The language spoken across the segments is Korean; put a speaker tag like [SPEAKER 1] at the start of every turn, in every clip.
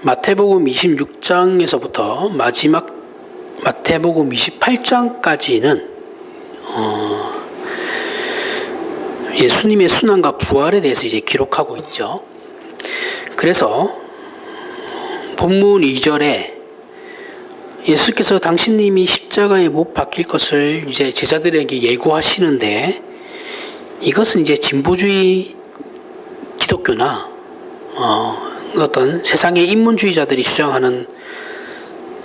[SPEAKER 1] 마태복음 26장에서부터 마지막 마태복음 28장까지는 예수님의 순환과 부활에 대해서 이제 기록하고 있죠. 그래서 본문 2절에 예수께서 당신님이 십자가에 못 박힐 것을 이제 제자들에게 예고하시는데, 이것은 이제 진보주의 기독교나 어떤 세상의 인문주의자들이 주장하는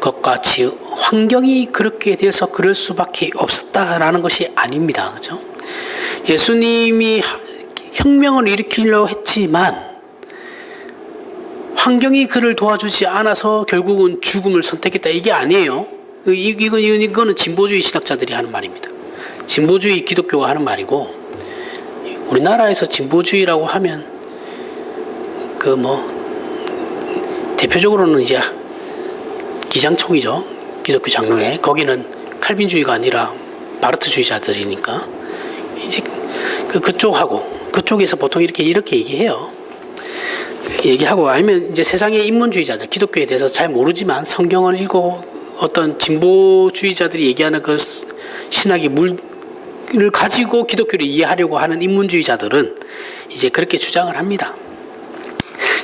[SPEAKER 1] 것 같이 환경이 그렇게 돼서 그럴 수밖에 없었다라는 것이 아닙니다. 그죠? 예수님이 혁명을 일으키려고 했지만 환경이 그를 도와주지 않아서 결국은 죽음을 선택했다, 이게 아니에요. 이거는 진보주의 신학자들이 하는 말입니다. 진보주의 기독교가 하는 말이고, 우리나라에서 진보주의라고 하면 대표적으로는 이제 기장총이죠. 기독교 장로회. 거기는 칼빈주의가 아니라 바르트주의자들이니까 이제 그쪽에서 보통 이렇게 얘기해요. 얘기하고, 아니면 이제 세상의 인문주의자들, 기독교에 대해서 잘 모르지만 성경을 읽고 어떤 진보주의자들이 얘기하는 그 신학의 물을 가지고 기독교를 이해하려고 하는 인문주의자들은 이제 그렇게 주장을 합니다.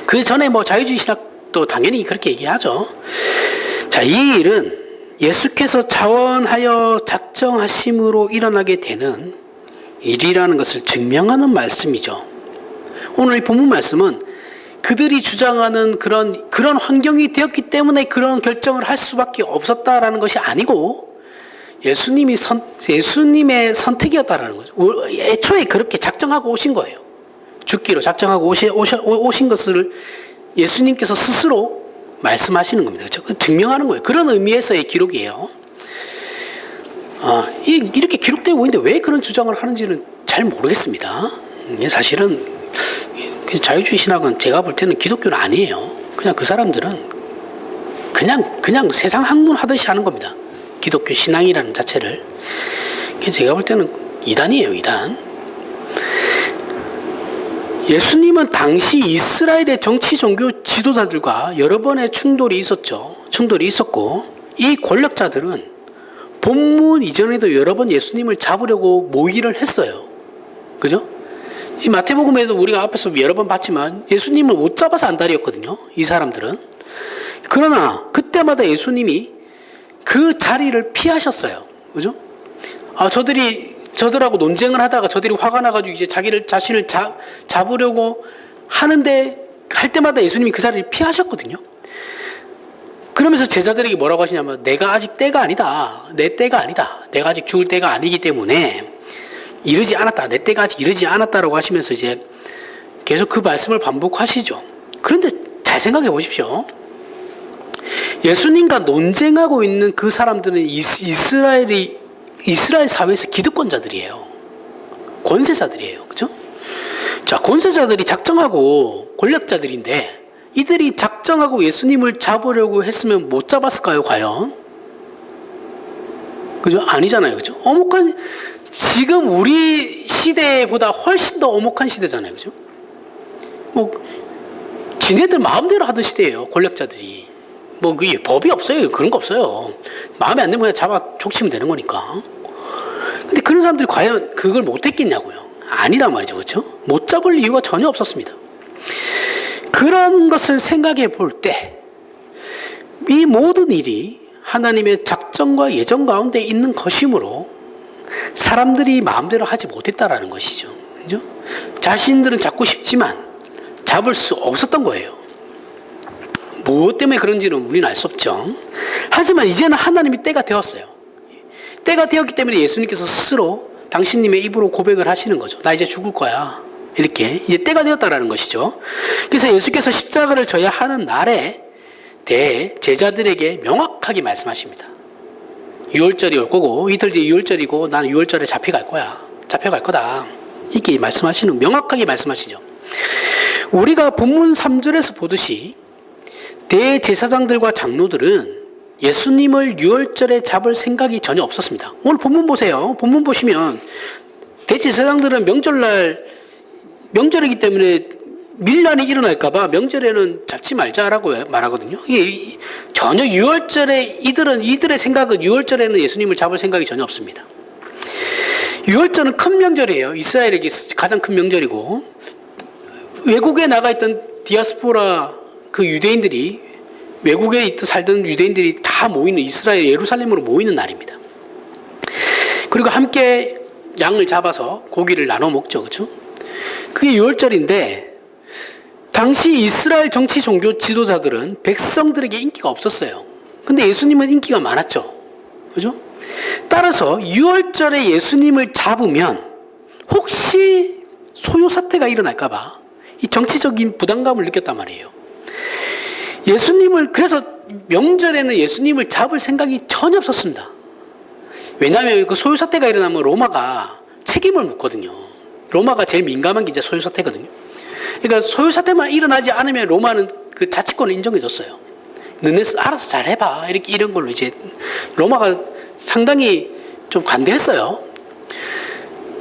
[SPEAKER 1] 그 전에 자유주의 신학도 당연히 그렇게 얘기하죠. 자, 이 일은 예수께서 자원하여 작정하심으로 일어나게 되는 일이라는 것을 증명하는 말씀이죠. 오늘 이 본문 말씀은 그들이 주장하는 그런 환경이 되었기 때문에 그런 결정을 할 수밖에 없었다라는 것이 아니고, 예수님의 선택이었다라는 거죠. 애초에 그렇게 작정하고 오신 거예요. 죽기로 작정하고 오신 것을 예수님께서 스스로 말씀하시는 겁니다. 그렇죠? 증명하는 거예요. 그런 의미에서의 기록이에요. 이렇게 기록되고 있는데 왜 그런 주장을 하는지는 잘 모르겠습니다. 사실은 자유주의 신학은 제가 볼 때는 기독교는 아니에요. 그냥 그 사람들은 그냥 세상 학문하듯이 하는 겁니다. 기독교 신앙이라는 자체를. 제가 볼 때는 이단이에요, 이단. 예수님은 당시 이스라엘의 정치 종교 지도자들과 여러 번의 충돌이 있었고, 이 권력자들은 본문 이전에도 여러 번 예수님을 잡으려고 모의를 했어요. 그죠? 이 마태복음에도 우리가 앞에서 여러 번 봤지만 예수님을 못 잡아서 안달이었거든요, 이 사람들은. 그러나 그때마다 예수님이 그 자리를 피하셨어요. 그죠? 저들하고 논쟁을 하다가 저들이 화가 나가지고 이제 자신을 잡으려고 할 때마다 예수님이 그 자리를 피하셨거든요. 그러면서 제자들에게 뭐라고 하시냐면, 내가 아직 때가 아니다. 내 때가 아니다. 내가 아직 죽을 때가 아니기 때문에 이르지 않았다. 내 때가 아직 이르지 않았다라고 하시면서 이제 계속 그 말씀을 반복하시죠. 그런데 잘 생각해 보십시오. 예수님과 논쟁하고 있는 그 사람들은 이스라엘 사회에서 기득권자들이에요. 권세자들이에요. 그죠? 자, 권세자들이 작정하고 권력자들인데, 이들이 작정하고 예수님을 잡으려고 했으면 못 잡았을까요, 과연? 그죠? 아니잖아요. 그죠? 지금 우리 시대보다 훨씬 더 엄혹한 시대잖아요. 그죠? 지네들 마음대로 하던 시대예요, 권력자들이. 그게 법이 없어요. 그런 거 없어요. 마음에 안 들면 그냥 잡아 족치면 되는 거니까. 근데 그런 사람들이 과연 그걸 못했겠냐고요. 아니란 말이죠. 그렇죠? 못 잡을 이유가 전혀 없었습니다. 그런 것을 생각해 볼 때 이 모든 일이 하나님의 작정과 예정 가운데 있는 것이므로 사람들이 마음대로 하지 못했다라는 것이죠. 그죠? 자신들은 잡고 싶지만 잡을 수 없었던 거예요. 무엇 때문에 그런지는 우리는 알 수 없죠. 하지만 이제는 하나님이 때가 되었어요. 때가 되었기 때문에 예수님께서 스스로 당신님의 입으로 고백을 하시는 거죠. 나 이제 죽을 거야. 이렇게 이제 때가 되었다라는 것이죠. 그래서 예수께서 십자가를 져야 하는 날에 대해 제자들에게 명확하게 말씀하십니다. 6월절이 올 거고, 이틀 뒤에 6월절이고, 나는 6월절에 잡혀갈 거다. 이렇게 명확하게 말씀하시죠. 우리가 본문 3절에서 보듯이 대제사장들과 장로들은 예수님을 6월절에 잡을 생각이 전혀 없었습니다. 오늘 본문 보세요. 본문 보시면 대제사장들은 명절이기 때문에 밀란이 일어날까봐 명절에는 잡지 말자라고 말하거든요. 이게 전혀 유월절에 이들의 생각은 유월절에는 예수님을 잡을 생각이 전혀 없습니다. 유월절은 큰 명절이에요. 이스라엘에게 가장 큰 명절이고 외국에 나가 있던 디아스포라 그 유대인들이 외국에 살던 유대인들이 다 모이는 이스라엘 예루살렘으로 모이는 날입니다. 그리고 함께 양을 잡아서 고기를 나눠 먹죠, 그렇죠? 그게 유월절인데 당시 이스라엘 정치 종교 지도자들은 백성들에게 인기가 없었어요. 근데 예수님은 인기가 많았죠. 그죠? 따라서 유월절에 예수님을 잡으면 혹시 소요 사태가 일어날까봐 이 정치적인 부담감을 느꼈단 말이에요. 그래서 명절에는 예수님을 잡을 생각이 전혀 없었습니다. 왜냐하면 그 소요 사태가 일어나면 로마가 책임을 묻거든요. 로마가 제일 민감한 게 이제 소요 사태거든요. 그러니까 소요 사태만 일어나지 않으면 로마는 그 자치권을 인정해줬어요. 너네 알아서 잘 해봐. 이런 걸로 이제 로마가 상당히 좀 관대했어요.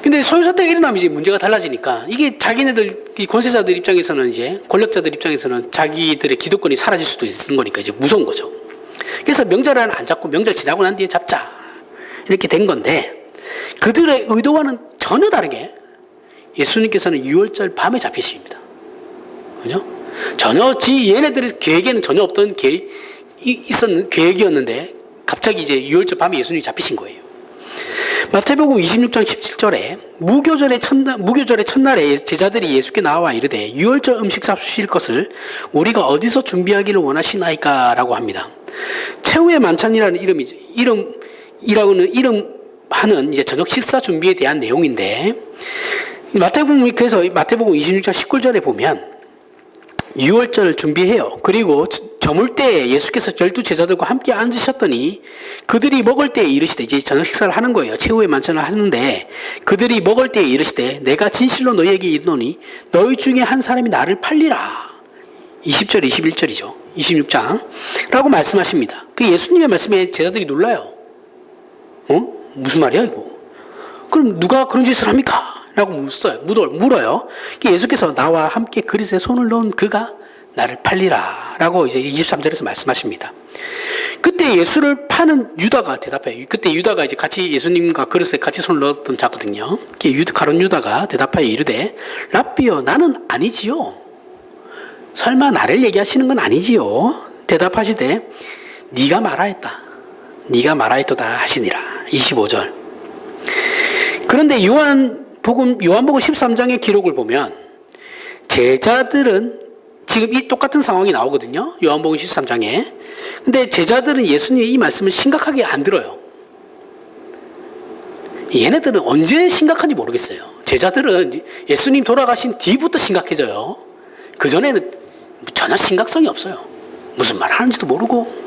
[SPEAKER 1] 근데 소요 사태가 일어나면 이제 문제가 달라지니까 이게 자기네들 이 권세자들 입장에서는 이제 권력자들 입장에서는 자기들의 기득권이 사라질 수도 있는 거니까 이제 무서운 거죠. 그래서 명절에는 안 잡고 명절 지나고 난 뒤에 잡자 이렇게 된 건데 그들의 의도와는 전혀 다르게 예수님께서는 유월절 밤에 잡히십니다. 그죠? 전혀 얘네들의 계획에는 전혀 없던 계획이었는데 갑자기 이제 유월절 밤에 예수님이 잡히신 거예요. 마태복음 26장 17절에 무교절의 첫날에 제자들이 예수께 나와 이르되 유월절 음식 잡수실 것을 우리가 어디서 준비하기를 원하시나이까 라고 합니다. 최후의 만찬이라는 이름하는 이제 저녁 식사 준비에 대한 내용인데 마태복음 26장 19절에 보면 유월절을 준비해요. 그리고 저물 때에 예수께서 12제자들과 함께 앉으셨더니 그들이 먹을 때에 이르시되 이제 저녁 식사를 하는 거예요. 최후의 만찬을 하는데 그들이 먹을 때에 이르시되 내가 진실로 너희에게 이르노니 너희 중에 한 사람이 나를 팔리라. 20절 21절이죠. 26장 라고 말씀하십니다. 그 예수님의 말씀에 제자들이 놀라요. 무슨 말이야 이거? 그럼 누가 그런 짓을 합니까? 라고 물어요. 예수께서 나와 함께 그릇에 손을 넣은 그가 나를 팔리라 라고 이제 23절에서 말씀하십니다. 그때 예수를 파는 유다가 대답해요. 그때 유다가 이제 같이 예수님과 그릇에 같이 손을 넣었던 자거든요. 가룟 유다가 대답하여 이르되 랍비여 나는 아니지요. 설마 나를 얘기하시는 건 아니지요. 대답하시되 네가 말하였도다 하시니라. 25절. 그런데 요한복음 13장의 기록을 보면 제자들은 지금 이 똑같은 상황이 나오거든요. 요한복음 13장에. 근데 제자들은 예수님의 이 말씀을 심각하게 안 들어요. 얘네들은 언제 심각한지 모르겠어요. 제자들은 예수님 돌아가신 뒤부터 심각해져요. 그전에는 전혀 심각성이 없어요. 무슨 말 하는지도 모르고.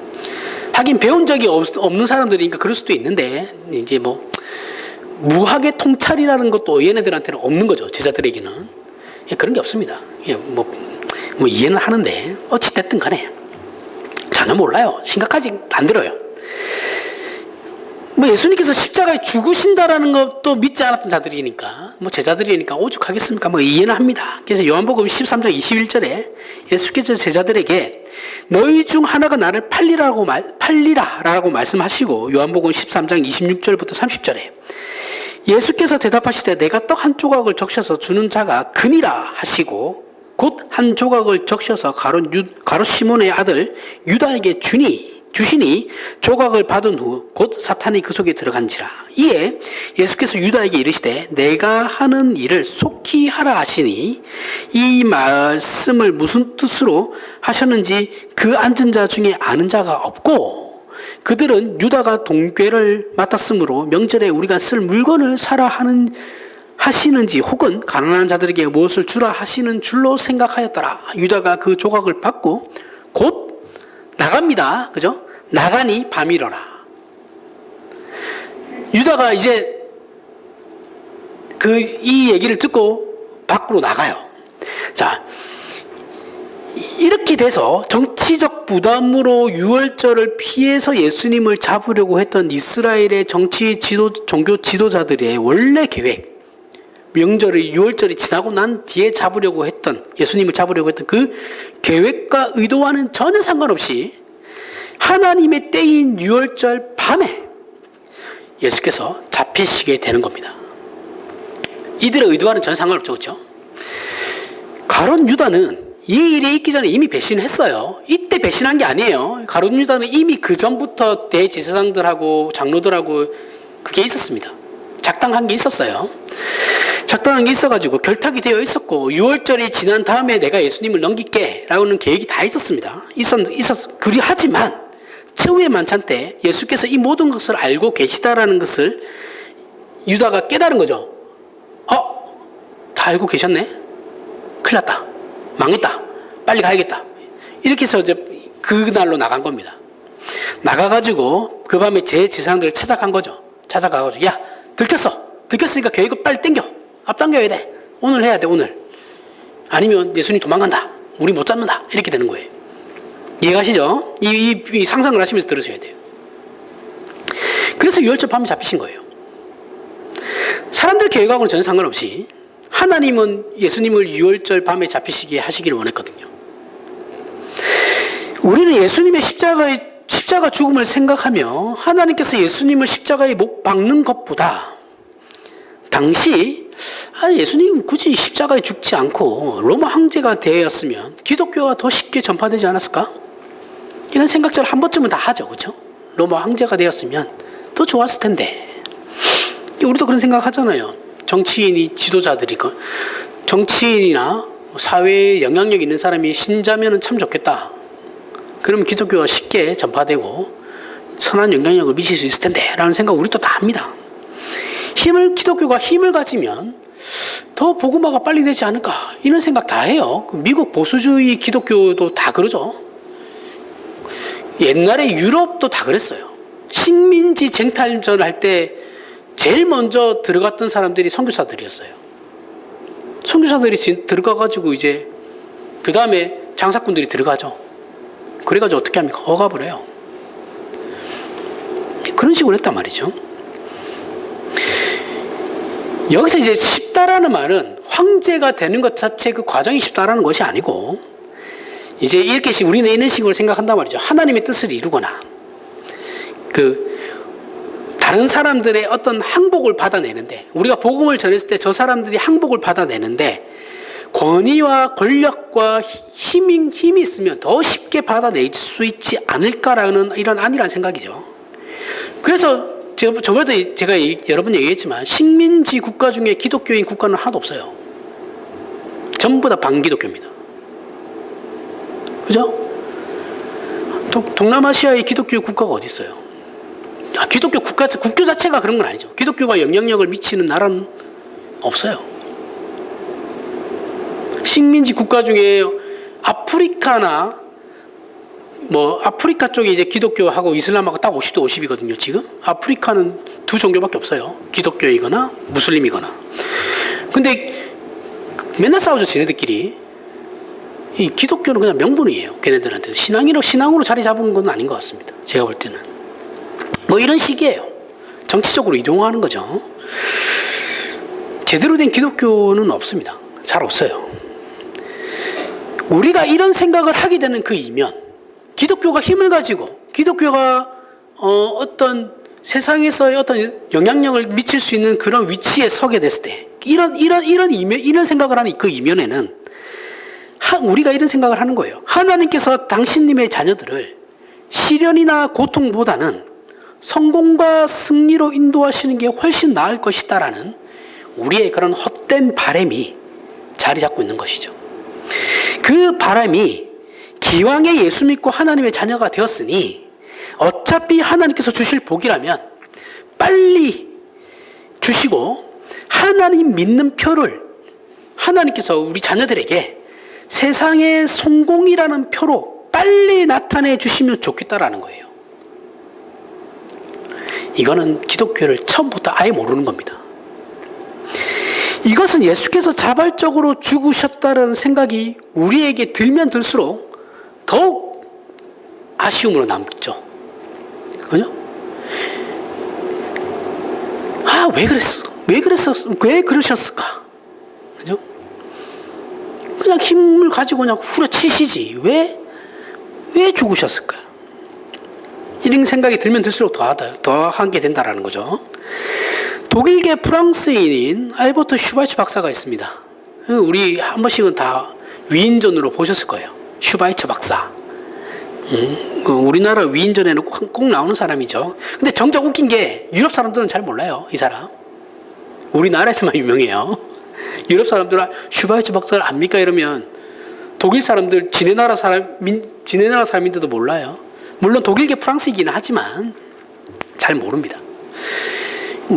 [SPEAKER 1] 하긴 배운 적이 없는 사람들이니까 그럴 수도 있는데 이제 무학의 통찰이라는 것도 얘네들한테는 없는 거죠. 제자들에게는. 그런 게 없습니다. 이해는 하는데 어찌됐든 간에 전혀 몰라요. 심각하지 안 들어요. 예수님께서 십자가에 죽으신다라는 것도 믿지 않았던 자들이니까 제자들이니까 오죽하겠습니까? 이해는 합니다. 그래서 요한복음 13장 21절에 예수께서 제자들에게 너희 중 하나가 나를 팔리라라고 말씀하시고 요한복음 13장 26절부터 30절에 예수께서 대답하시되 내가 떡 한 조각을 적셔서 주는 자가 그니라 하시고 곧 한 조각을 적셔서 가롯 시몬의 아들 유다에게 주시니 조각을 받은 후 곧 사탄이 그 속에 들어간지라. 이에 예수께서 유다에게 이르시되 내가 하는 일을 속히 하라 하시니 이 말씀을 무슨 뜻으로 하셨는지 그 앉은 자 중에 아는 자가 없고 그들은 유다가 동괴를 맡았으므로 명절에 우리가 쓸 물건을 사라 하시는지 혹은 가난한 자들에게 무엇을 주라 하시는 줄로 생각하였더라. 유다가 그 조각을 받고 곧 나갑니다. 그죠? 나가니 밤이러라. 유다가 이제 이 얘기를 듣고 밖으로 나가요. 자, 이렇게 돼서 정치적 부담으로 유월절을 피해서 예수님을 잡으려고 했던 이스라엘의 종교 지도자들의 원래 계획, 명절이 6월절이 지나고 난 뒤에 잡으려고 했던, 예수님을 잡으려고 했던 그 계획과 의도와는 전혀 상관없이 하나님의 때인 6월절 밤에 예수께서 잡히시게 되는 겁니다. 이들의 의도와는 전혀 상관없죠. 그렇죠? 가룟 유다는 이 일이 있기 전에 이미 배신을 했어요. 이때 배신한 게 아니에요. 가룟 유다는 이미 그 전부터 대제사장들하고 장로들하고 그게 있었습니다. 작당한 게 있었어요. 작당한 게 있어가지고 결탁이 되어 있었고 6월절이 지난 다음에 내가 예수님을 넘길게 라고는 계획이 다 있었습니다. 그리하지만 최후의 만찬 때 예수께서 이 모든 것을 알고 계시다라는 것을 유다가 깨달은 거죠. 다 알고 계셨네? 큰일 났다. 망했다. 빨리 가야겠다. 이렇게 해서 이제 그날로 나간 겁니다. 나가가지고 그 밤에 제 제사장들을 찾아간 거죠. 찾아가가지고 야 들켰으니까 계획을 빨리 앞당겨야 돼. 오늘 해야 돼. 오늘. 아니면 예수님 도망간다. 우리 못 잡는다. 이렇게 되는 거예요. 이해가시죠? 이 상상을 하시면서 들으셔야 돼요. 그래서 6월절 밤에 잡히신 거예요. 사람들 계획하고는 전혀 상관없이 하나님은 예수님을 6월절 밤에 잡히시게 하시기를 원했거든요. 우리는 예수님의 십자가 죽음을 생각하며 하나님께서 예수님을 십자가에 못 박는 것보다 당시 예수님 굳이 십자가에 죽지 않고 로마 황제가 되었으면 기독교가 더 쉽게 전파되지 않았을까? 이런 생각을 한 번쯤은 다 하죠. 그렇죠? 로마 황제가 되었으면 더 좋았을 텐데. 우리도 그런 생각 하잖아요. 정치인이 지도자들이 정치인이나 사회에 영향력 있는 사람이 신자면은 참 좋겠다. 그러면 기독교가 쉽게 전파되고 선한 영향력을 미칠 수 있을 텐데 라는 생각 우리도 다 합니다. 기독교가 힘을 가지면 더 복음화가 빨리 되지 않을까 이런 생각 다 해요. 미국 보수주의 기독교도 다 그러죠. 옛날에 유럽도 다 그랬어요. 식민지 쟁탈전 할 때 제일 먼저 들어갔던 사람들이 선교사들이었어요. 선교사들이 들어가가지고 이제 그 다음에 장사꾼들이 들어가죠. 그래가지고 어떻게 합니까? 억압을 해요. 그런 식으로 했단 말이죠. 여기서 이제 쉽다라는 말은 황제가 되는 것 자체 그 과정이 쉽다라는 것이 아니고 이제 이렇게 우리는 이런 식으로 생각한단 말이죠. 하나님의 뜻을 이루거나 다른 사람들의 어떤 항복을 받아내는데 우리가 복음을 전했을 때 저 사람들이 항복을 받아내는데 권위와 권력과 힘이 있으면 더 쉽게 받아낼 수 있지 않을까라는 이런 안이라는 생각이죠. 그래서 저번에도 제가 여러 번 얘기했지만 식민지 국가 중에 기독교인 국가는 하나도 없어요. 전부 다 반기독교입니다. 그죠? 동남아시아의 기독교 국가가 어디 있어요? 기독교 국교 자체가 그런 건 아니죠. 기독교가 영향력을 미치는 나라는 없어요. 식민지 국가 중에 아프리카나 아프리카 쪽에 이제 기독교하고 이슬람하고 딱 50대 50이거든요, 지금. 아프리카는 두 종교밖에 없어요. 기독교이거나 무슬림이거나. 근데 맨날 싸우죠, 지네들끼리. 이 기독교는 그냥 명분이에요, 걔네들한테. 신앙으로 자리 잡은 건 아닌 것 같습니다. 제가 볼 때는. 이런 식이에요. 정치적으로 이동하는 거죠. 제대로 된 기독교는 없습니다. 잘 없어요. 우리가 이런 생각을 하게 되는 그 이면, 기독교가 힘을 가지고, 기독교가 어떤 세상에서의 어떤 영향력을 미칠 수 있는 그런 위치에 서게 됐을 때, 이런 생각을 하는 그 이면에는, 우리가 이런 생각을 하는 거예요. 하나님께서 당신님의 자녀들을 시련이나 고통보다는 성공과 승리로 인도하시는 게 훨씬 나을 것이다라는 우리의 그런 헛된 바람이 자리 잡고 있는 것이죠. 그 바람이 기왕에 예수 믿고 하나님의 자녀가 되었으니 어차피 하나님께서 주실 복이라면 빨리 주시고 하나님 믿는 표를 하나님께서 우리 자녀들에게 세상의 성공이라는 표로 빨리 나타내 주시면 좋겠다라는 거예요. 이거는 기독교를 처음부터 아예 모르는 겁니다. 이것은 예수께서 자발적으로 죽으셨다는 생각이 우리에게 들면 들수록 더욱 아쉬움으로 남죠. 그죠? 왜 그랬어? 왜 그러셨을까? 그죠? 그냥 힘을 가지고 그냥 후려치시지. 왜 죽으셨을까? 이런 생각이 들면 들수록 더 하게 된다라는 거죠. 독일계 프랑스인인 알버트 슈바이츠 박사가 있습니다. 우리 한 번씩은 다 위인전으로 보셨을 거예요. 슈바이츠 박사. 우리나라 위인전에는 꼭 나오는 사람이죠. 근데 정작 웃긴 게 유럽 사람들은 잘 몰라요. 이 사람. 우리나라에서만 유명해요. 유럽 사람들은 슈바이츠 박사를 압니까? 이러면 독일 사람들, 지네 나라 사람인데도 몰라요. 물론 독일계 프랑스이기는 하지만 잘 모릅니다.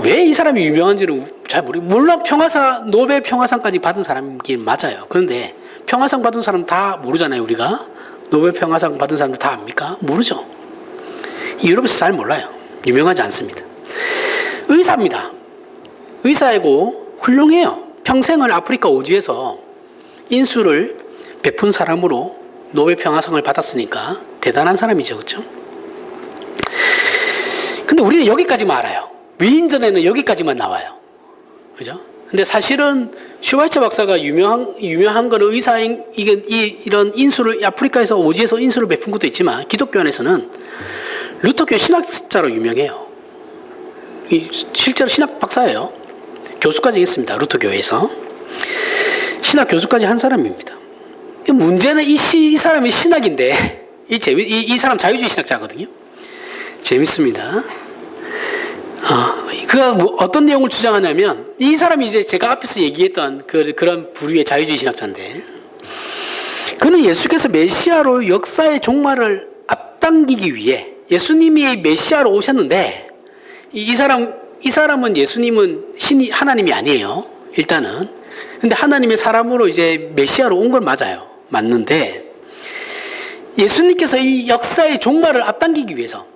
[SPEAKER 1] 왜 이 사람이 유명한지는 잘 모르고, 물론 노벨 평화상까지 받은 사람이긴 맞아요. 그런데 평화상 받은 사람 다 모르잖아요, 우리가. 노벨 평화상 받은 사람들 다 압니까? 모르죠. 유럽에서 잘 몰라요. 유명하지 않습니다. 의사입니다. 의사이고 훌륭해요. 평생을 아프리카 오지에서 인수를 베푼 사람으로 노벨 평화상을 받았으니까 대단한 사람이죠. 그렇죠? 근데 우리는 여기까지만 알아요. 위인전에는 여기까지만 나와요. 그죠? 근데 사실은 슈바이처 박사가 유명한 거는 이런 인수를, 아프리카에서 오지에서 인수를 베푼 것도 있지만, 기독교 안에서는 루터교 신학자로 유명해요. 실제로 신학 박사예요. 교수까지 했습니다. 루터교에서. 신학 교수까지 한 사람입니다. 문제는 이 사람이 신학인데, 이 사람 자유주의 신학자거든요. 재밌습니다. 그가 어떤 내용을 주장하냐면, 이 사람이 이제 제가 앞에서 얘기했던 그런 부류의 자유주의 신학자인데, 그는 예수께서 메시아로 역사의 종말을 앞당기기 위해 예수님이 메시아로 오셨는데, 이 사람은 예수님은 하나님이 아니에요. 일단은. 근데 하나님의 사람으로 이제 메시아로 온 건 맞아요. 맞는데, 예수님께서 이 역사의 종말을 앞당기기 위해서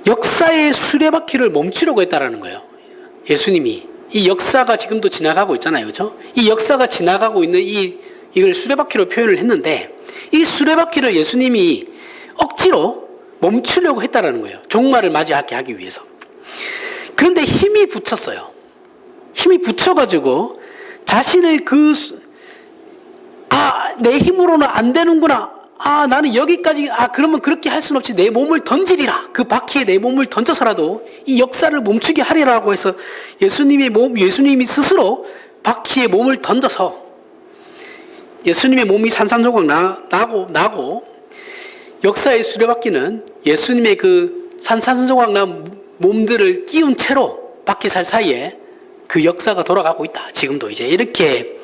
[SPEAKER 1] 역사의 수레바퀴를 멈추려고 했다라는 거예요. 예수님이. 이 역사가 지금도 지나가고 있잖아요. 그렇죠? 이 역사가 지나가고 있는 이걸 수레바퀴로 표현을 했는데, 이 수레바퀴를 예수님이 억지로 멈추려고 했다라는 거예요. 종말을 맞이하게 하기 위해서. 그런데 힘이 붙였어요. 힘이 붙여가지고 자신을 내 힘으로는 안 되는구나. 나는 여기까지, 그러면 그렇게 할 수는 없지. 내 몸을 던지리라. 그 바퀴에 내 몸을 던져서라도 이 역사를 멈추게 하리라고 해서 예수님이 스스로 바퀴에 몸을 던져서 예수님의 몸이 산산조각 나고 역사의 수레바퀴는 예수님의 그 산산조각 난 몸들을 끼운 채로 바퀴살 사이에 그 역사가 돌아가고 있다. 지금도 이제 이렇게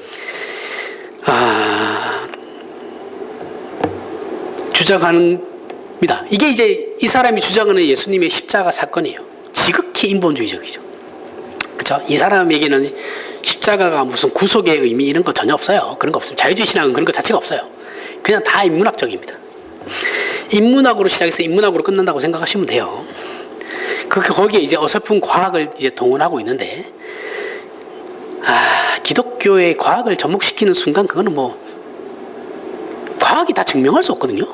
[SPEAKER 1] 주장합니다. 이게 이제 이 사람이 주장하는 예수님의 십자가 사건이에요. 지극히 인본주의적이죠. 그렇죠? 이 사람에게는 십자가가 무슨 구속의 의미 이런 거 전혀 없어요. 그런 거 없습니다. 자유주의 신학은 그런 거 자체가 없어요. 그냥 다 인문학적입니다. 인문학으로 시작해서 인문학으로 끝난다고 생각하시면 돼요. 거기에 이제 어설픈 과학을 이제 동원하고 있는데, 기독교의 과학을 접목시키는 순간 그거는 과학이 다 증명할 수 없거든요.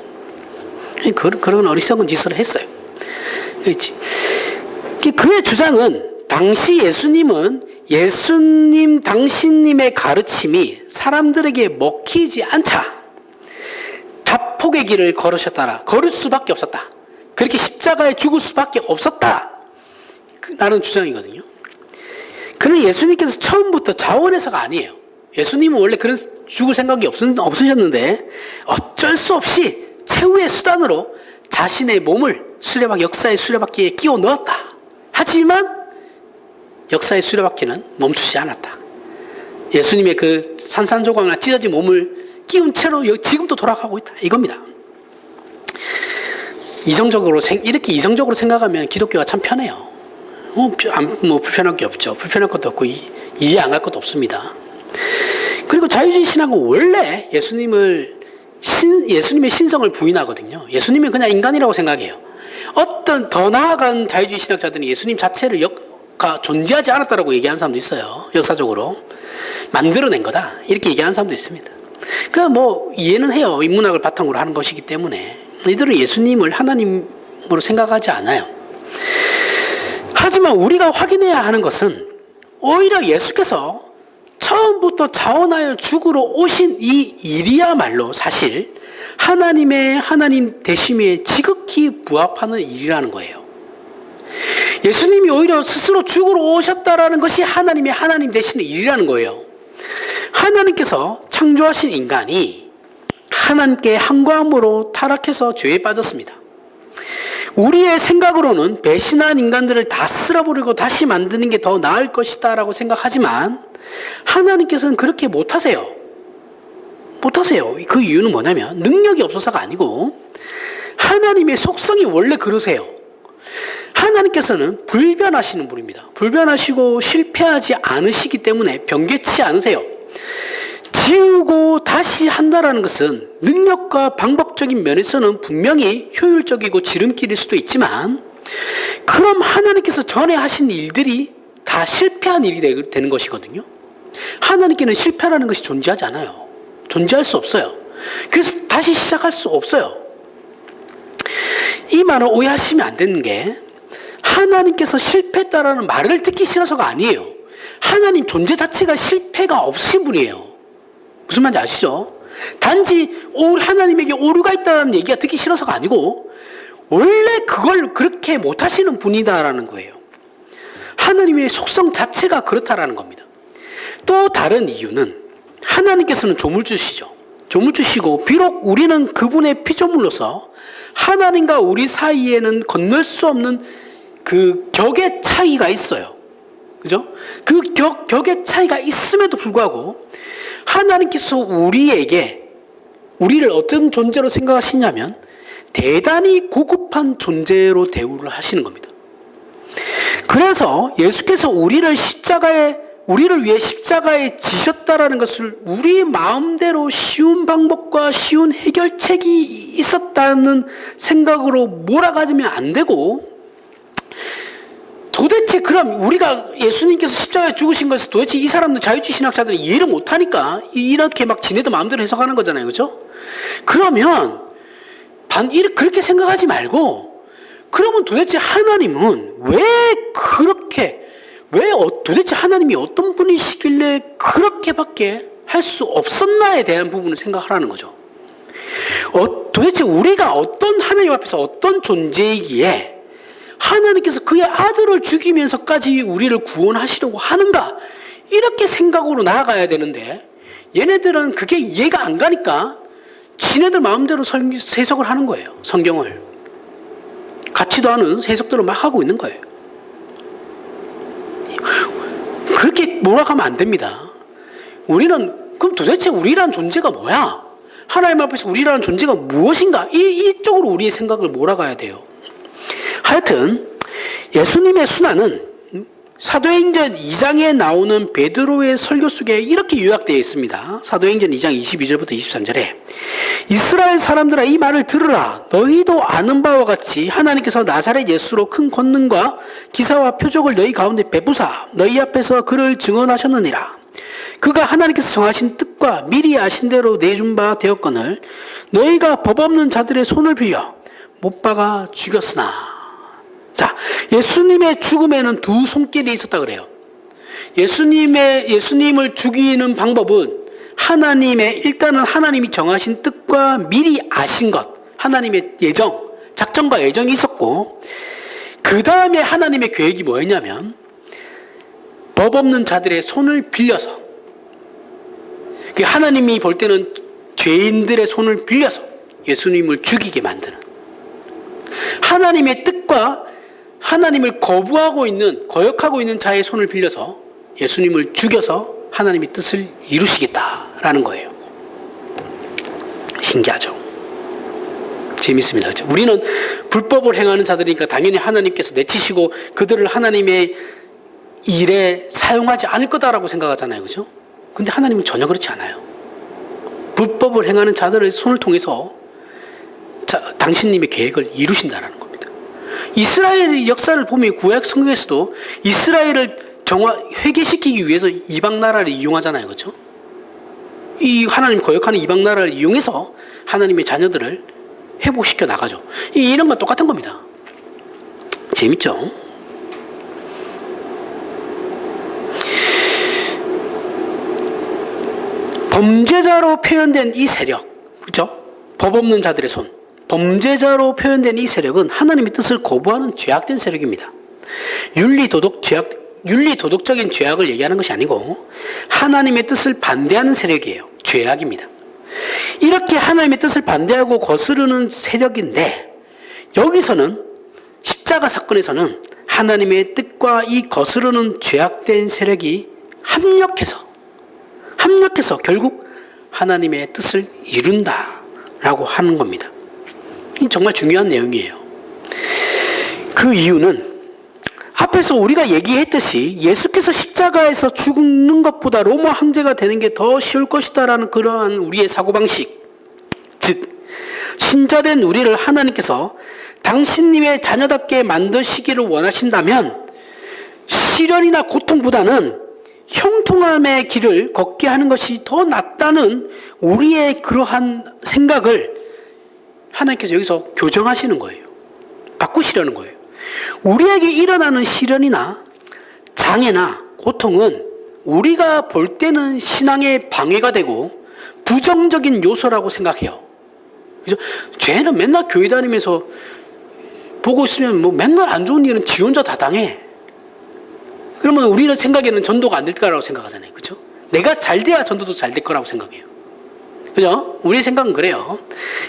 [SPEAKER 1] 그런 어리석은 짓을 했어요. 그의 주장은 당시 예수님 당신님의 가르침이 사람들에게 먹히지 않자 자폭의 길을 걸을 수밖에 없었다. 그렇게 십자가에 죽을 수밖에 없었다. 라는 주장이거든요. 그는 예수님께서 처음부터 자원해서가 아니에요. 예수님은 원래 그런 죽을 생각이 없으셨는데 어쩔 수 없이 최후의 수단으로 자신의 몸을 역사의 수레바퀴에 끼워 넣었다. 하지만 역사의 수레바퀴는 멈추지 않았다. 예수님의 그 산산조각나 찢어진 몸을 끼운 채로 지금도 돌아가고 있다. 이겁니다. 이렇게 이성적으로 생각하면 기독교가 참 편해요. 불편할 게 없죠. 불편할 것도 없고 이해 안 갈 것도 없습니다. 그리고 자유주의 신학은 원래 예수님의 신성을 부인하거든요. 예수님은 그냥 인간이라고 생각해요. 어떤 더 나아간 자유주의 신학자들은 예수님 자체를 존재하지 않았다라고 얘기하는 사람도 있어요. 역사적으로 만들어낸 거다 이렇게 얘기하는 사람도 있습니다. 이해는 해요. 인문학을 바탕으로 하는 것이기 때문에 이들은 예수님을 하나님으로 생각하지 않아요. 하지만 우리가 확인해야 하는 것은 오히려 예수께서 처음부터 자원하여 죽으러 오신 이 일이야말로 사실 하나님의 하나님 되심에 지극히 부합하는 일이라는 거예요. 예수님이 오히려 스스로 죽으러 오셨다라는 것이 하나님의 하나님 되시는 일이라는 거예요. 하나님께서 창조하신 인간이 하나님께 항거함으로 타락해서 죄에 빠졌습니다. 우리의 생각으로는 배신한 인간들을 다 쓸어버리고 다시 만드는 게 더 나을 것이다 라고 생각하지만 하나님께서는 그렇게 못하세요. 못하세요. 그 이유는 뭐냐면 능력이 없어서가 아니고 하나님의 속성이 원래 그러세요. 하나님께서는 불변하시는 분입니다. 불변하시고 실패하지 않으시기 때문에 변개치 않으세요. 지우고 다시 한다라는 것은 능력과 방법적인 면에서는 분명히 효율적이고 지름길일 수도 있지만 그럼 하나님께서 전에 하신 일들이 다 실패한 일이 되는 것이거든요. 하나님께는 실패라는 것이 존재하지 않아요. 존재할 수 없어요. 그래서 다시 시작할 수 없어요. 이 말을 오해하시면 안 되는 게 하나님께서 실패했다라는 말을 듣기 싫어서가 아니에요. 하나님 존재 자체가 실패가 없으신 분이에요. 무슨 말인지 아시죠? 단지 하나님에게 오류가 있다는 얘기가 듣기 싫어서가 아니고 원래 그걸 그렇게 못하시는 분이다라는 거예요. 하나님의 속성 자체가 그렇다라는 겁니다. 또 다른 이유는 하나님께서는 조물주시죠. 조물주시고 비록 우리는 그분의 피조물로서 하나님과 우리 사이에는 건널 수 없는 그 격의 차이가 있어요. 그죠? 그 격의 차이가 있음에도 불구하고 하나님께서 우리를 어떤 존재로 생각하시냐면 대단히 고급한 존재로 대우를 하시는 겁니다. 그래서 예수께서 우리를 위해 십자가에 지셨다라는 것을 우리 마음대로 쉬운 방법과 쉬운 해결책이 있었다는 생각으로 몰아가지면 안 되고 도대체 그럼 우리가 예수님께서 십자가에 죽으신 것을 도대체 이 사람들 자유주의 신학자들이 이해를 못하니까 이렇게 막 지네들 마음대로 해석하는 거잖아요. 그렇죠? 그러면 그렇게 생각하지 말고 그러면 도대체 하나님은 도대체 하나님이 어떤 분이시길래 그렇게밖에 할 수 없었나에 대한 부분을 생각하라는 거죠. 도대체 우리가 어떤 하나님 앞에서 어떤 존재이기에 하나님께서 그의 아들을 죽이면서까지 우리를 구원하시려고 하는가? 이렇게 생각으로 나아가야 되는데 얘네들은 그게 이해가 안 가니까 지네들 마음대로 해석을 하는 거예요. 성경을. 같지도 않은 해석들을 막 하고 있는 거예요. 그렇게 몰아가면 안 됩니다. 그럼 도대체 우리라는 존재가 뭐야? 하나님 앞에서 우리라는 존재가 무엇인가? 이쪽으로 우리의 생각을 몰아가야 돼요. 하여튼 예수님의 순환은 사도행전 2장에 나오는 베드로의 설교 속에 이렇게 요약되어 있습니다. 사도행전 2장 22절부터 23절에 이스라엘 사람들아 이 말을 들으라. 너희도 아는 바와 같이 하나님께서 나사렛 예수로 큰 권능과 기사와 표적을 너희 가운데 베푸사 너희 앞에서 그를 증언하셨느니라. 그가 하나님께서 정하신 뜻과 미리 아신 대로 내준 바 되었거늘 너희가 법 없는 자들의 손을 빌려 못 박아 죽였으나. 자, 예수님의 죽음에는 두 손길이 있었다 그래요. 예수님을 죽이는 방법은 일단은 하나님이 정하신 뜻과 미리 아신 것, 하나님의 작전과 예정이 있었고, 그 다음에 하나님의 계획이 뭐였냐면, 법 없는 자들의 손을 빌려서, 하나님이 볼 때는 죄인들의 손을 빌려서 예수님을 죽이게 만드는, 하나님의 뜻과 하나님을 거역하고 있는 자의 손을 빌려서 예수님을 죽여서 하나님의 뜻을 이루시겠다라는 거예요. 신기하죠? 재밌습니다. 그렇죠? 우리는 불법을 행하는 자들이니까 당연히 하나님께서 내치시고 그들을 하나님의 일에 사용하지 않을 거다라고 생각하잖아요. 그렇죠? 근데 하나님은 전혀 그렇지 않아요. 불법을 행하는 자들의 손을 통해서 당신님의 계획을 이루신다라는 겁니다. 이스라엘의 역사를 보면 구약 성경에서도 이스라엘을 회개시키기 위해서 이방 나라를 이용하잖아요. 그렇죠? 이 하나님 거역하는 이방 나라를 이용해서 하나님의 자녀들을 회복시켜 나가죠. 이런 건 똑같은 겁니다. 재밌죠? 범죄자로 표현된 이 세력, 그죠? 법 없는 자들의 손. 범죄자로 표현된 이 세력은 하나님의 뜻을 거부하는 죄악된 세력입니다. 윤리도덕적인 죄악을 얘기하는 것이 아니고 하나님의 뜻을 반대하는 세력이에요. 죄악입니다. 이렇게 하나님의 뜻을 반대하고 거스르는 세력인데, 여기서는 십자가 사건에서는 하나님의 뜻과 이 거스르는 죄악된 세력이 합력해서 결국 하나님의 뜻을 이룬다라고 하는 겁니다. 이 정말 중요한 내용이에요. 그 이유는 앞에서 우리가 얘기했듯이 예수께서 십자가에서 죽는 것보다 로마 황제가 되는 게 더 쉬울 것이다라는 그러한 우리의 사고방식, 즉 신자된 우리를 하나님께서 당신님의 자녀답게 만드시기를 원하신다면 시련이나 고통보다는 형통함의 길을 걷게 하는 것이 더 낫다는 우리의 그러한 생각을 하나님께서 여기서 교정하시는 거예요. 바꾸시려는 거예요. 우리에게 일어나는 시련이나 장애나 고통은 우리가 볼 때는 신앙의 방해가 되고 부정적인 요소라고 생각해요. 그죠? 쟤는 맨날 교회 다니면서 보고 있으면 뭐 맨날 안 좋은 일은 지 혼자 다 당해. 그러면 우리는 생각에는 전도가 안 될 거라고 생각하잖아요. 그죠? 내가 잘 돼야 전도도 잘 될 거라고 생각해요. 그죠? 우리의 생각은 그래요.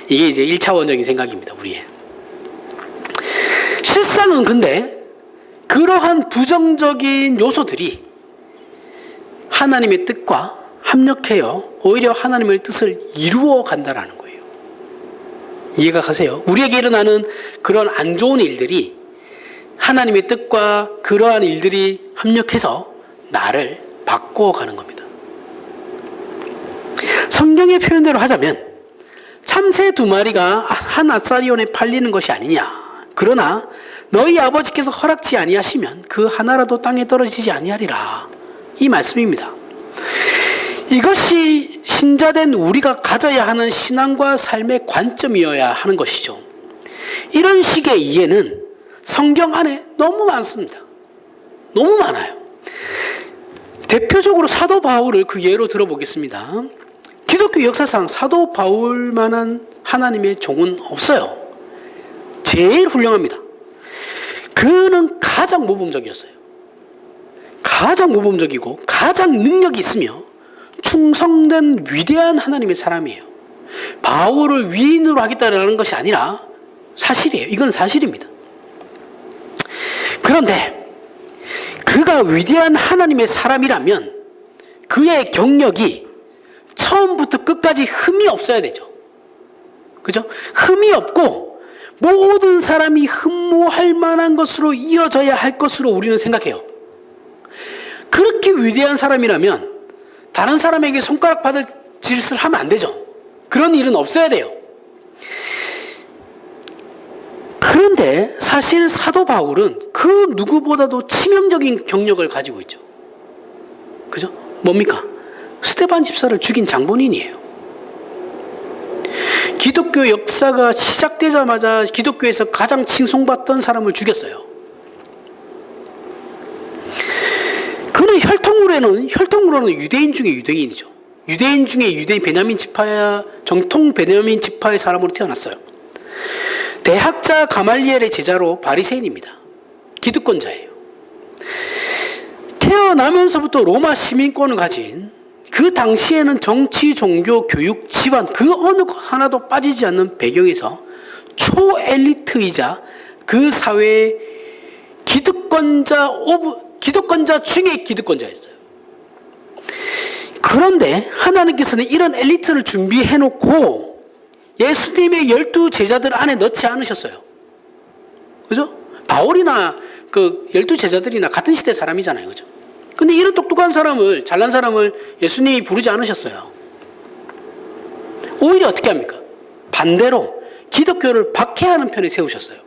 [SPEAKER 1] 이게 이제 1차원적인 생각입니다. 우리의. 실상은 근데 그러한 부정적인 요소들이 하나님의 뜻과 합력해요. 오히려 하나님의 뜻을 이루어 간다라는 거예요. 이해가 가세요? 우리에게 일어나는 그런 안 좋은 일들이 하나님의 뜻과 그러한 일들이 합력해서 나를 바꿔가는 겁니다. 성경의 표현대로 하자면 참새 2마리가 한 아사리온에 팔리는 것이 아니냐. 그러나 너희 아버지께서 허락지 아니하시면 그 하나라도 땅에 떨어지지 아니하리라. 이 말씀입니다. 이것이 신자된 우리가 가져야 하는 신앙과 삶의 관점이어야 하는 것이죠. 이런 식의 이해는 성경 안에 너무 많습니다. 너무 많아요. 대표적으로 사도 바울을 그 예로 들어보겠습니다. 기독교 역사상 사도 바울만한 하나님의 종은 없어요. 제일 훌륭합니다. 그는 가장 모범적이었어요. 가장 모범적이고 가장 능력이 있으며 충성된 위대한 하나님의 사람이에요. 바울을 위인으로 하겠다는 것이 아니라 사실이에요. 이건 사실입니다. 그런데 그가 위대한 하나님의 사람이라면 그의 경력이 처음부터 끝까지 흠이 없어야 되죠. 그죠? 흠이 없고 모든 사람이 흠모할 만한 것으로 이어져야 할 것으로 우리는 생각해요. 그렇게 위대한 사람이라면 다른 사람에게 손가락 받을 짓을 하면 안 되죠. 그런 일은 없어야 돼요. 그런데 사실 사도 바울은 그 누구보다도 치명적인 경력을 가지고 있죠. 그죠? 뭡니까? 스데반 집사를 죽인 장본인이에요. 기독교 역사가 시작되자마자 기독교에서 가장 칭송받던 사람을 죽였어요. 그는 혈통으로는 유대인 중에 유대인이죠. 유대인 중에 유대인 베냐민 지파, 정통 베냐민 지파의 사람으로 태어났어요. 대학자 가말리엘의 제자로 바리새인입니다. 기득권자예요. 태어나면서부터 로마 시민권을 가진, 그 당시에는 정치, 종교, 교육, 집안 그 어느 것 하나도 빠지지 않는 배경에서 초엘리트이자 그 사회의 기득권자 중에 기득권자였어요. 그런데 하나님께서는 이런 엘리트를 준비해놓고 예수님의 12 제자들 안에 넣지 않으셨어요. 그죠? 바울이나 그 12 제자들이나 같은 시대 사람이잖아요. 그죠? 근데 이런 똑똑한 사람을, 잘난 사람을 예수님이 부르지 않으셨어요. 오히려 어떻게 합니까? 반대로 기독교를 박해하는 편에 세우셨어요.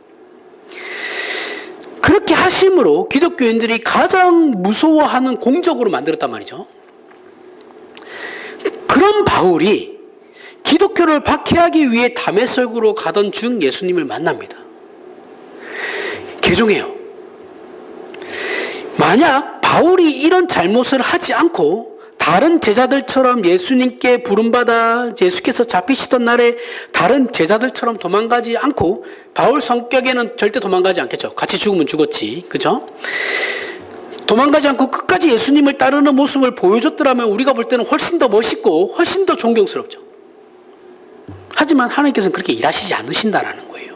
[SPEAKER 1] 그렇게 하심으로 기독교인들이 가장 무서워하는 공적으로 만들었단 말이죠. 그런 바울이 기독교를 박해하기 위해 다메섹으로 가던 중 예수님을 만납니다. 개종해요. 만약 바울이 이런 잘못을 하지 않고 다른 제자들처럼 예수님께 부름받아 예수께서 잡히시던 날에 다른 제자들처럼 도망가지 않고, 바울 성격에는 절대 도망가지 않겠죠. 같이 죽으면 죽었지. 그죠? 도망가지 않고 끝까지 예수님을 따르는 모습을 보여줬더라면 우리가 볼 때는 훨씬 더 멋있고 훨씬 더 존경스럽죠. 하지만 하나님께서는 그렇게 일하시지 않으신다라는 거예요.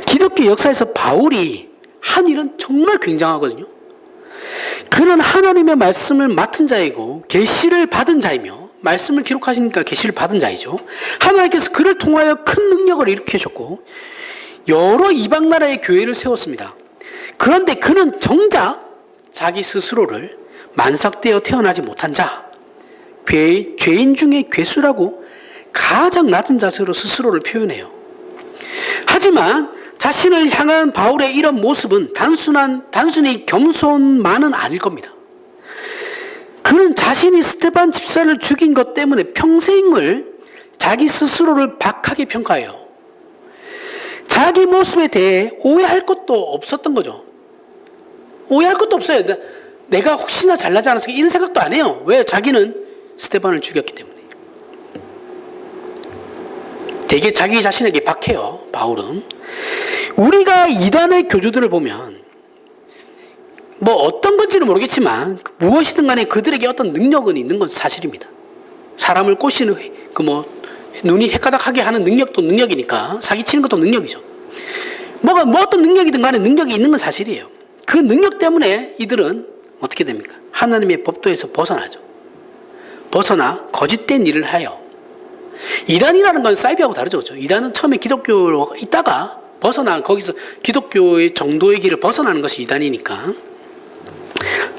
[SPEAKER 1] 기독교 역사에서 바울이 한 일은 정말 굉장하거든요. 그는 하나님의 말씀을 맡은 자이고 계시를 받은 자이며, 말씀을 기록하시니까 계시를 받은 자이죠. 하나님께서 그를 통하여 큰 능력을 일으키셨고 여러 이방 나라의 교회를 세웠습니다. 그런데 그는 정작 자기 스스로를 만삭되어 태어나지 못한 자, 죄인 중에 괴수라고 가장 낮은 자세로 스스로를 표현해요. 하지만 자신을 향한 바울의 이런 모습은 단순히 겸손만은 아닐 겁니다. 그는 자신이 스데반 집사를 죽인 것 때문에 평생을 자기 스스로를 박하게 평가해요. 자기 모습에 대해 오해할 것도 없었던 거죠. 오해할 것도 없어요. 내가 혹시나 잘나지 않았을까 이런 생각도 안 해요. 왜? 자기는 스데반을 죽였기 때문에. 되게 자기 자신에게 박해요, 바울은. 우리가 이단의 교주들을 보면 뭐 어떤 건지는 모르겠지만 무엇이든 간에 그들에게 어떤 능력은 있는 건 사실입니다. 사람을 꼬시는 눈이 헷가닥하게 하는 능력도 능력이니까, 사기치는 것도 능력이죠. 뭐 어떤 능력이든 간에 능력이 있는 건 사실이에요. 그 능력 때문에 이들은 어떻게 됩니까? 하나님의 법도에서 벗어나죠. 벗어나 거짓된 일을 하여. 이단이라는 건 사이비하고 다르죠. 그렇죠? 이단은 처음에 기독교로 있다가 거기서 기독교의 정도의 길을 벗어나는 것이 이단이니까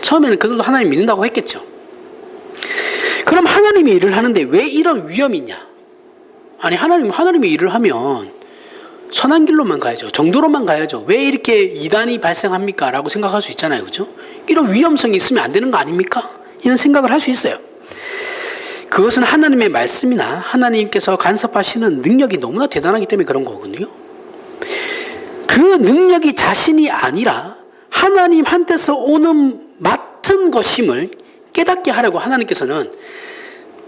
[SPEAKER 1] 처음에는 그들도 하나님 믿는다고 했겠죠. 그럼 하나님이 일을 하는데 왜 이런 위험이 있냐? 아니, 하나님이 일을 하면 선한 길로만 가야죠. 정도로만 가야죠. 왜 이렇게 이단이 발생합니까? 라고 생각할 수 있잖아요. 그죠? 이런 위험성이 있으면 안 되는 거 아닙니까? 이런 생각을 할 수 있어요. 그것은 하나님의 말씀이나 하나님께서 간섭하시는 능력이 너무나 대단하기 때문에 그런 거거든요. 그 능력이 자신이 아니라 하나님한테서 오는 맡은 것임을 깨닫게 하려고 하나님께서는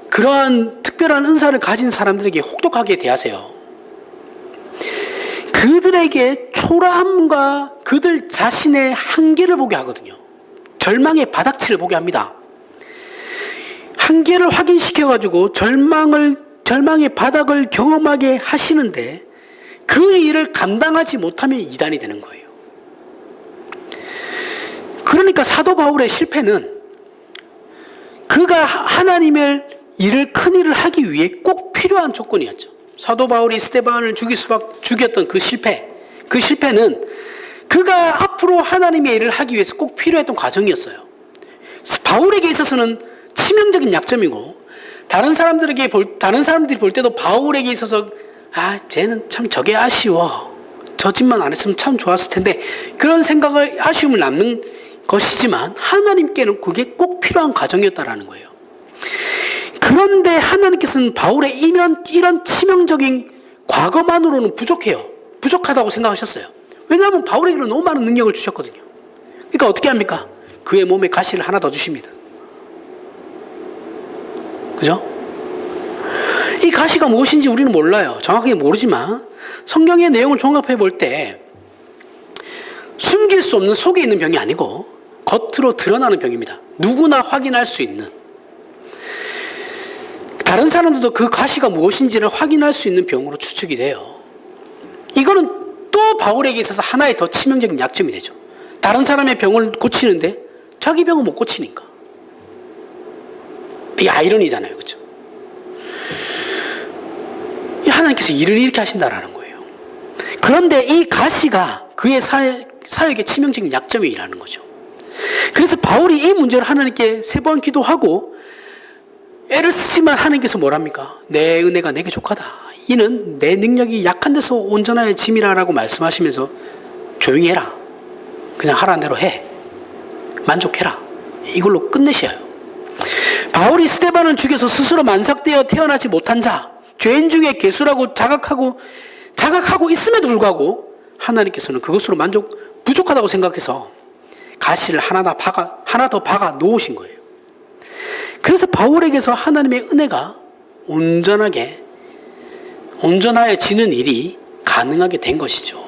[SPEAKER 1] 그러한 특별한 은사를 가진 사람들에게 혹독하게 대하세요. 그들에게 초라함과 그들 자신의 한계를 보게 하거든요. 절망의 바닥치를 보게 합니다. 한계를 확인시켜가지고 절망의 바닥을 경험하게 하시는데 그 일을 감당하지 못하면 이단이 되는 거예요. 그러니까 사도 바울의 실패는 그가 하나님의 큰 일을 하기 위해 꼭 필요한 조건이었죠. 사도 바울이 스데반을 죽였던 그 실패는 그가 앞으로 하나님의 일을 하기 위해서 꼭 필요했던 과정이었어요. 바울에게 있어서는 치명적인 약점이고, 다른 사람들이 볼 때도 바울에게 있어서 쟤는 참 저게 아쉬워, 저 짓만 안 했으면 참 좋았을 텐데, 그런 생각을, 아쉬움을 남는 것이지만 하나님께는 그게 꼭 필요한 과정이었다라는 거예요. 그런데 하나님께서는 바울의 이런 치명적인 과거만으로는 부족하다고 생각하셨어요. 왜냐하면 바울에게는 너무 많은 능력을 주셨거든요. 그러니까 어떻게 합니까? 그의 몸에 가시를 하나 더 주십니다. 그죠? 이 가시가 무엇인지 우리는 몰라요. 정확하게 모르지만 성경의 내용을 종합해 볼 때 숨길 수 없는 속에 있는 병이 아니고 겉으로 드러나는 병입니다. 누구나 확인할 수 있는, 다른 사람들도 그 가시가 무엇인지를 확인할 수 있는 병으로 추측이 돼요. 이거는 또 바울에게 있어서 하나의 더 치명적인 약점이 되죠. 다른 사람의 병을 고치는데 자기 병은 못 고치니까. 이게 아이러니잖아요. 그렇죠? 하나님께서 일을 이렇게 하신다라는 거예요. 그런데 이 가시가 그의 사역의 치명적인 약점이라는 거죠. 그래서 바울이 이 문제를 하나님께 3번 기도하고 애를 쓰지만 하나님께서 뭐랍니까? 내 은혜가 내게 족하다. 이는 내 능력이 약한 데서 온전하여 짐이라라고 말씀하시면서 조용히 해라. 그냥 하라는 대로 해. 만족해라. 이걸로 끝내셔요. 바울이 스데반을 죽여서 스스로 만삭되어 태어나지 못한 자, 죄인 중에 괴수라고 자각하고 있음에도 불구하고 하나님께서는 그것으로 부족하다고 생각해서 가시를 하나 더 박아 놓으신 거예요. 그래서 바울에게서 하나님의 은혜가 온전하여지는 일이 가능하게 된 것이죠.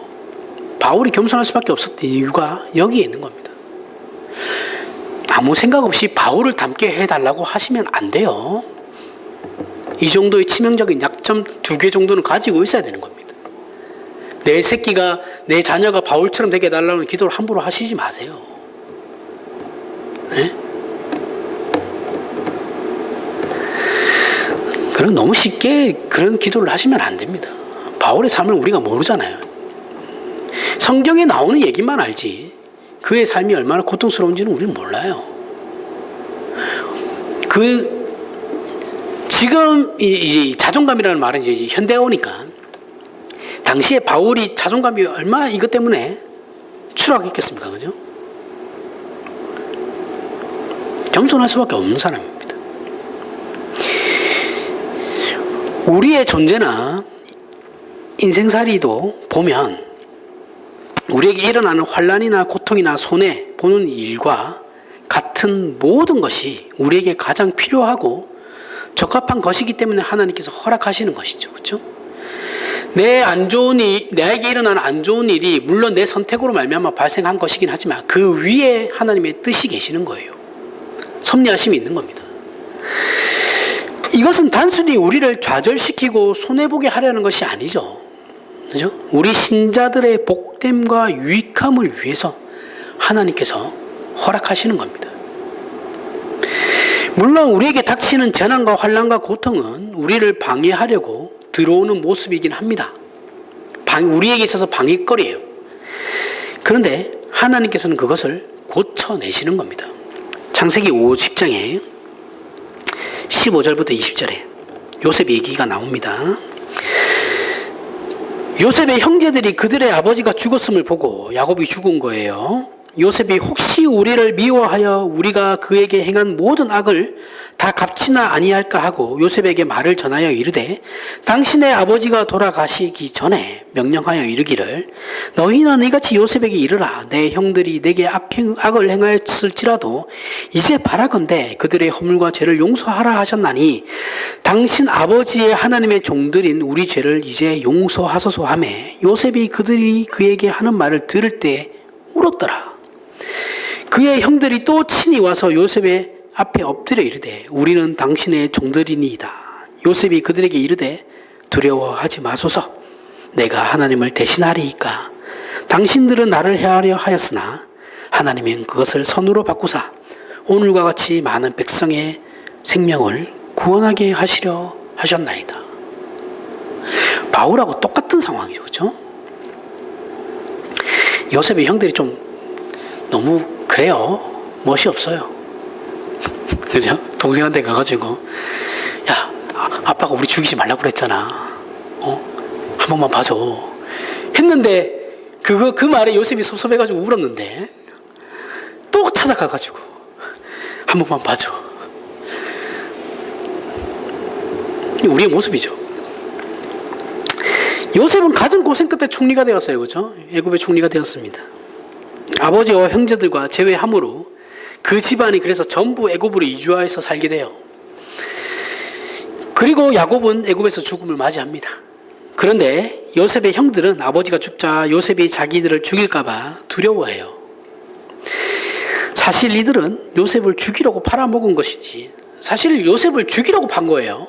[SPEAKER 1] 바울이 겸손할 수밖에 없었던 이유가 여기에 있는 겁니다. 아무 생각 없이 바울을 닮게 해달라고 하시면 안 돼요. 이 정도의 치명적인 약점 2개 정도는 가지고 있어야 되는 겁니다. 내 새끼가, 내 자녀가 바울처럼 되게 해달라는 기도를 함부로 하시지 마세요. 네? 그럼 너무 쉽게 그런 기도를 하시면 안 됩니다. 바울의 삶을 우리가 모르잖아요. 성경에 나오는 얘기만 알지 그의 삶이 얼마나 고통스러운지는 우리는 몰라요. 지금 이 자존감이라는 말은 이제 현대에 오니까 당시에 바울이 자존감이 얼마나 이것 때문에 추락했겠습니까? 그죠? 겸손할 수밖에 없는 사람입니다. 우리의 존재나 인생살이도 보면 우리에게 일어나는 환난이나 고통이나 손해 보는 일과 같은 모든 것이 우리에게 가장 필요하고 적합한 것이기 때문에 하나님께서 허락하시는 것이죠. 그렇죠? 나에게 일어나는 안 좋은 일이 물론 내 선택으로 말미암아 발생한 것이긴 하지만 그 위에 하나님의 뜻이 계시는 거예요. 섭리하심이 있는 겁니다. 이것은 단순히 우리를 좌절시키고 손해보게 하려는 것이 아니죠. 그죠? 우리 신자들의 복됨과 유익함을 위해서 하나님께서 허락하시는 겁니다. 물론 우리에게 닥치는 재난과 환난과 고통은 우리를 방해하려고 들어오는 모습이긴 합니다. 우리에게 있어서 방해거리예요. 그런데 하나님께서는 그것을 고쳐내시는 겁니다. 창세기 50장에 15절부터 20절에 요셉 얘기가 나옵니다. 요셉의 형제들이 그들의 아버지가 죽었음을 보고 야곱이 죽은 거예요. 요셉이 혹시 우리를 미워하여 우리가 그에게 행한 모든 악을 다 갚지나 아니할까 하고 요셉에게 말을 전하여 이르되 당신의 아버지가 돌아가시기 전에 명령하여 이르기를 너희는 이같이 요셉에게 이르라 내 형들이 내게 악을 행하였을지라도 이제 바라건대 그들의 허물과 죄를 용서하라 하셨나니 당신 아버지의 하나님의 종들인 우리 죄를 이제 용서하소서 하며 요셉이 그들이 그에게 하는 말을 들을 때 울었더라. 그의 형들이 또 친히 와서 요셉의 앞에 엎드려 이르되 우리는 당신의 종들이니이다. 요셉이 그들에게 이르되 두려워하지 마소서 내가 하나님을 대신하리이까 당신들은 나를 해하려 하였으나 하나님은 그것을 선으로 바꾸사 오늘과 같이 많은 백성의 생명을 구원하게 하시려 하셨나이다. 바울하고 똑같은 상황이죠. 그렇죠? 요셉의 형들이 좀 너무 그래요. 멋이 없어요. 그죠? 동생한테 가가지고 야 아빠가 우리 죽이지 말라고 그랬잖아. 한 번만 봐줘 했는데 그 말에 요셉이 섭섭해가지고 울었는데 또 찾아가가지고 한 번만 봐줘. 우리의 모습이죠. 요셉은 가진 고생 끝에 총리가 되었어요. 그렇죠? 애굽의 총리가 되었습니다. 아버지와 형제들과 제외함으로 그 집안이 그래서 전부 애굽으로 이주하여서 살게 돼요. 그리고 야곱은 애굽에서 죽음을 맞이합니다. 그런데 요셉의 형들은 아버지가 죽자 요셉이 자기들을 죽일까 봐 두려워해요. 사실 이들은 요셉을 죽이려고 팔아먹은 것이지 사실 요셉을 죽이려고 판 거예요.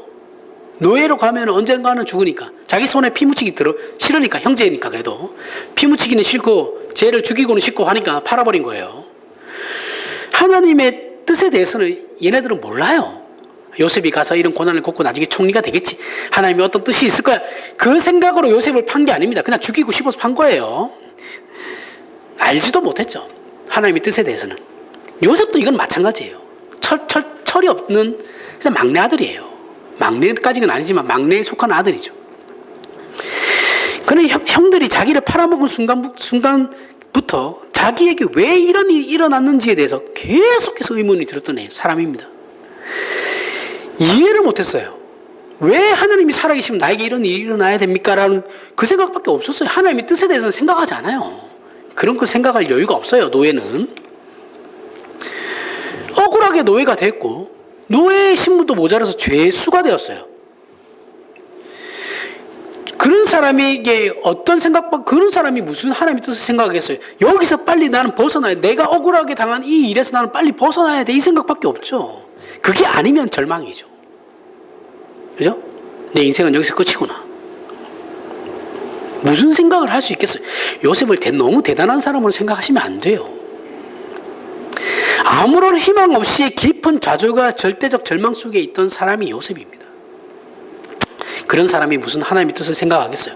[SPEAKER 1] 노예로 가면 언젠가는 죽으니까 자기 손에 피 묻히기 싫으니까 형제니까 그래도 피 묻히기는 싫고 쟤를 죽이고는 싶고 하니까 팔아버린 거예요. 하나님의 뜻에 대해서는 얘네들은 몰라요. 요셉이 가서 이런 고난을 겪고 나중에 총리가 되겠지. 하나님의 어떤 뜻이 있을 거야. 그 생각으로 요셉을 판 게 아닙니다. 그냥 죽이고 싶어서 판 거예요. 알지도 못했죠. 하나님의 뜻에 대해서는. 요셉도 이건 마찬가지예요. 철이 없는 그냥 막내 아들이에요. 막내까지는 아니지만 막내에 속한 아들이죠. 그런데 형들이 자기를 팔아먹은 순간부터 자기에게 왜 이런 일이 일어났는지에 대해서 계속해서 의문이 들었던 사람입니다. 이해를 못했어요. 왜 하나님이 살아계시면 나에게 이런 일이 일어나야 됩니까? 라는 그 생각밖에 없었어요. 하나님의 뜻에 대해서는 생각하지 않아요. 그런 거 생각할 여유가 없어요. 노예는. 억울하게 노예가 됐고 노예 신분도 모자라서 죄수가 되었어요. 그런 사람에게 어떤 생각, 그런 사람이 무슨 하나님의 뜻을 생각하겠어요? 여기서 빨리 나는 벗어나야 돼. 내가 억울하게 당한 이 일에서 나는 빨리 벗어나야 돼. 이 생각밖에 없죠. 그게 아니면 절망이죠. 그죠? 내 인생은 여기서 끝이구나. 무슨 생각을 할 수 있겠어요? 요셉을 너무 대단한 사람으로 생각하시면 안 돼요. 아무런 희망 없이 깊은 좌절과 절대적 절망 속에 있던 사람이 요셉입니다. 그런 사람이 무슨 하나님의 뜻을 생각하겠어요?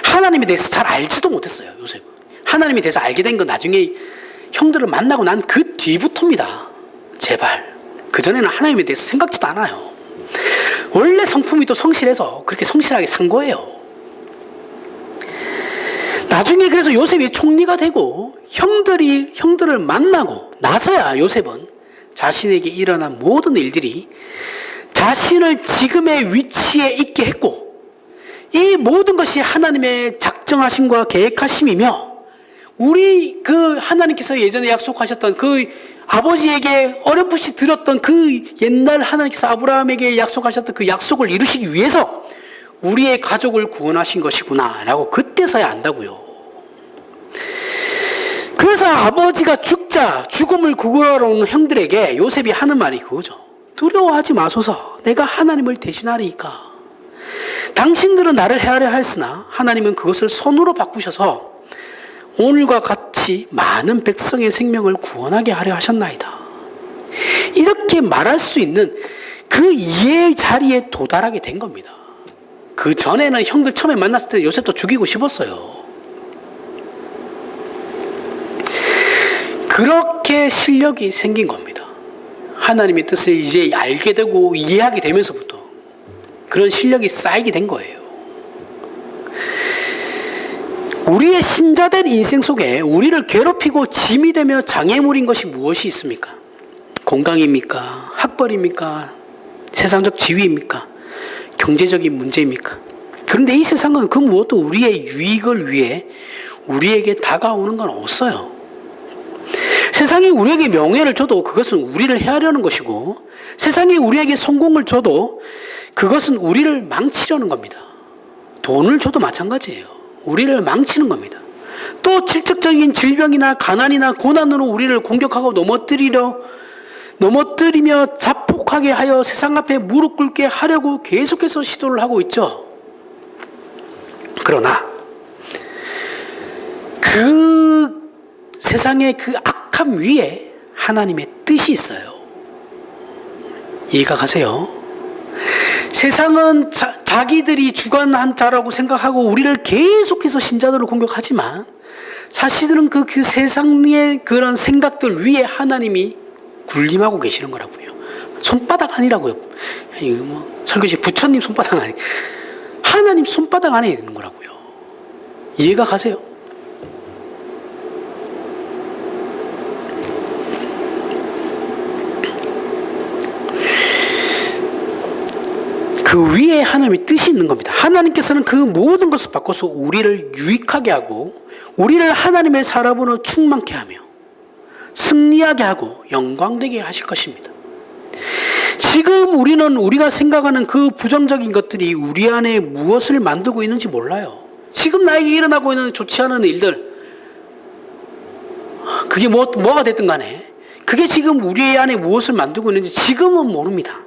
[SPEAKER 1] 하나님에 대해서 잘 알지도 못했어요, 요셉은. 하나님에 대해서 알게 된 건 나중에 형들을 만나고 난 그 뒤부터입니다. 제발. 그전에는 하나님에 대해서 생각지도 않아요. 원래 성품이 또 성실해서 그렇게 성실하게 산 거예요. 나중에 그래서 요셉이 총리가 되고 형들을 만나고 나서야 요셉은 자신에게 일어난 모든 일들이 자신을 지금의 위치에 있게 했고, 이 모든 것이 하나님의 작정하심과 계획하심이며, 우리 그 하나님께서 예전에 약속하셨던 그 아버지에게 어렴풋이 들었던 그 옛날 하나님께서 아브라함에게 약속하셨던 그 약속을 이루시기 위해서 우리의 가족을 구원하신 것이구나 라고 그때서야 안다고요. 그래서 아버지가 죽음을 구걸하러 오는 형들에게 요셉이 하는 말이 그거죠. 두려워하지 마소서. 내가 하나님을 대신하리이까. 당신들은 나를 해하려 하였으나 하나님은 그것을 손으로 바꾸셔서 오늘과 같이 많은 백성의 생명을 구원하게 하려 하셨나이다. 이렇게 말할 수 있는 그 이해의 자리에 도달하게 된 겁니다. 그 전에는 형들 처음에 만났을 때 요셉도 죽이고 싶었어요. 그렇게 실력이 생긴 겁니다. 하나님의 뜻을 이제 알게 되고 이해하게 되면서부터 그런 실력이 쌓이게 된 거예요. 우리의 신자된 인생 속에 우리를 괴롭히고 짐이 되며 장애물인 것이 무엇이 있습니까? 건강입니까? 학벌입니까? 세상적 지위입니까? 경제적인 문제입니까? 그런데 이 세상은 그 무엇도 우리의 유익을 위해 우리에게 다가오는 건 없어요. 세상이 우리에게 명예를 줘도 그것은 우리를 해하려는 것이고, 세상이 우리에게 성공을 줘도 그것은 우리를 망치려는 겁니다. 돈을 줘도 마찬가지예요. 우리를 망치는 겁니다. 또 질적적인 질병이나 가난이나 고난으로 우리를 공격하고 넘어뜨리며 자폭하게 하여 세상 앞에 무릎 꿇게 하려고 계속해서 시도를 하고 있죠. 그러나 그 세상의 그 악함 위에 하나님의 뜻이 있어요. 이해가 가세요? 세상은 자기들이 주관한 자라고 생각하고 우리를 계속해서 신자들을 공격하지만, 사실은 그 세상의 그런 생각들 위에 하나님이 군림하고 계시는 거라고요. 손바닥 아니라고요. 이거 뭐 설교지 부처님 손바닥 아니, 하나님 손바닥 안에 있는 거라고요. 이해가 가세요? 그 위에 하나님의 뜻이 있는 겁니다. 하나님께서는 그 모든 것을 바꿔서 우리를 유익하게 하고 우리를 하나님의 사람으로 충만케 하며 승리하게 하고 영광되게 하실 것입니다. 지금 우리가 생각하는 그 부정적인 것들이 우리 안에 무엇을 만들고 있는지 몰라요. 지금 나에게 일어나고 있는 좋지 않은 일들, 그게 뭐가 됐든 간에 그게 지금 우리 안에 무엇을 만들고 있는지 지금은 모릅니다.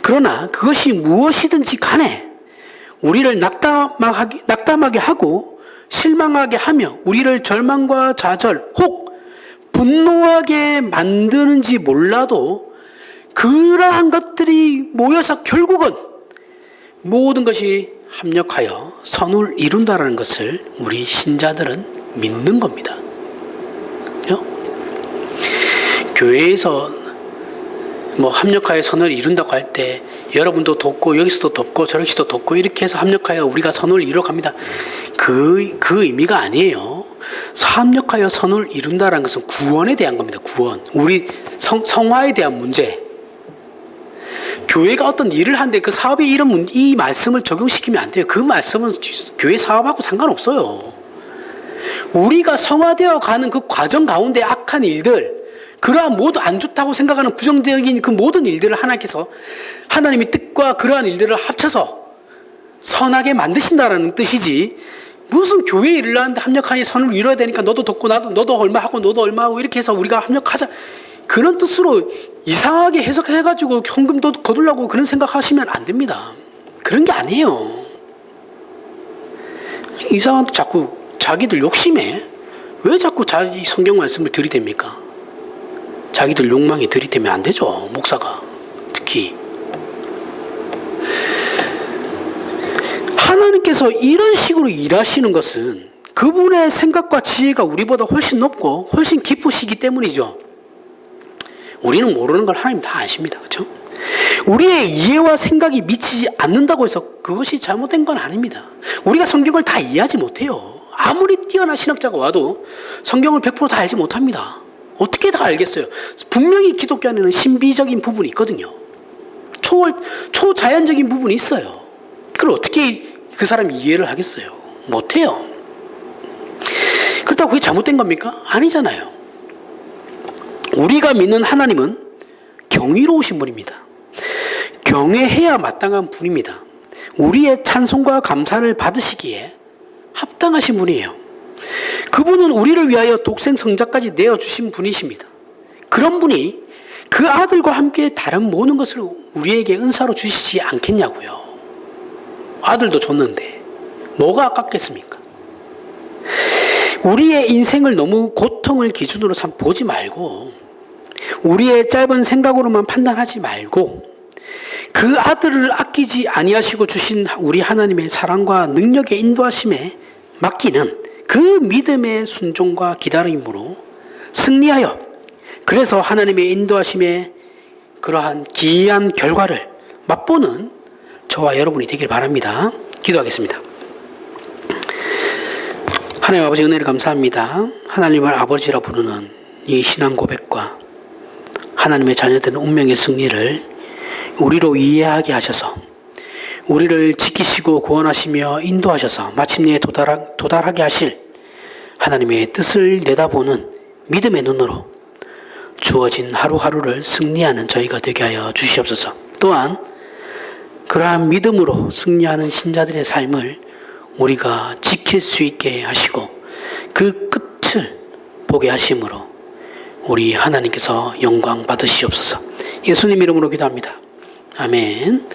[SPEAKER 1] 그러나 그것이 무엇이든지 간에 우리를 낙담하게 하고 실망하게 하며 우리를 절망과 좌절 혹 분노하게 만드는지 몰라도 그러한 것들이 모여서 결국은 모든 것이 합력하여 선을 이룬다는 것을 우리 신자들은 믿는 겁니다. 그렇죠? 교회에서 합력하여 선을 이룬다고 할 때 여러분도 돕고 여기서도 돕고 저기서도 돕고 이렇게 해서 합력하여 우리가 선을 이뤄갑니다. 그 의미가 아니에요. 합력하여 선을 이룬다는 것은 구원에 대한 겁니다. 구원. 우리 성화에 대한 문제. 교회가 어떤 일을 하는데 그 사업에 이 말씀을 적용시키면 안 돼요. 그 말씀은 교회 사업하고 상관없어요. 우리가 성화되어 가는 그 과정 가운데 악한 일들, 그러한 모두 안 좋다고 생각하는 부정적인 그 모든 일들을 하나님께서 하나님의 뜻과 그러한 일들을 합쳐서 선하게 만드신다라는 뜻이지, 무슨 교회에 일하는데 합력하니 선을 이뤄야 되니까 너도 돕고 너도 얼마 하고 너도 얼마 하고 이렇게 해서 우리가 합력하자, 그런 뜻으로 이상하게 해석해가지고 현금도 거두려고 그런 생각하시면 안 됩니다. 그런 게 아니에요. 이상한데 자꾸 자기들 욕심에 왜 자꾸 자기 성경 말씀을 들이댑니까? 자기들 욕망에 들이대면 안 되죠, 목사가. 특히 하나님께서 이런 식으로 일하시는 것은 그분의 생각과 지혜가 우리보다 훨씬 높고 훨씬 깊으시기 때문이죠. 우리는 모르는 걸 하나님 다 아십니다. 그렇죠? 우리의 이해와 생각이 미치지 않는다고 해서 그것이 잘못된 건 아닙니다. 우리가 성경을 다 이해하지 못해요. 아무리 뛰어난 신학자가 와도 성경을 100% 다 알지 못합니다. 어떻게 다 알겠어요? 분명히 기독교 안에는 신비적인 부분이 있거든요. 초자연적인 부분이 있어요. 그걸 어떻게 그 사람이 이해를 하겠어요? 못해요. 그렇다고 그게 잘못된 겁니까? 아니잖아요. 우리가 믿는 하나님은 경이로우신 분입니다. 경외해야 마땅한 분입니다. 우리의 찬송과 감사를 받으시기에 합당하신 분이에요. 그분은 우리를 위하여 독생 성자까지 내어주신 분이십니다. 그런 분이 그 아들과 함께 다른 모든 것을 우리에게 은사로 주시지 않겠냐고요. 아들도 줬는데 뭐가 아깝겠습니까? 우리의 인생을 너무 고통을 기준으로 보지 말고, 우리의 짧은 생각으로만 판단하지 말고, 그 아들을 아끼지 아니하시고 주신 우리 하나님의 사랑과 능력의 인도하심에 맡기는 그 믿음의 순종과 기다림으로 승리하여, 그래서 하나님의 인도하심에 그러한 기이한 결과를 맛보는 저와 여러분이 되길 바랍니다. 기도하겠습니다. 하나님 아버지, 은혜를 감사합니다. 하나님을 아버지라 부르는 이 신앙 고백과 하나님의 자녀된 운명의 승리를 우리로 이해하게 하셔서 우리를 지키시고 구원하시며 인도하셔서 마침내 도달하게 하실 하나님의 뜻을 내다보는 믿음의 눈으로 주어진 하루하루를 승리하는 저희가 되게 하여 주시옵소서. 또한 그러한 믿음으로 승리하는 신자들의 삶을 우리가 지킬 수 있게 하시고 그 끝을 보게 하심으로 우리 하나님께서 영광 받으시옵소서. 예수님 이름으로 기도합니다. 아멘.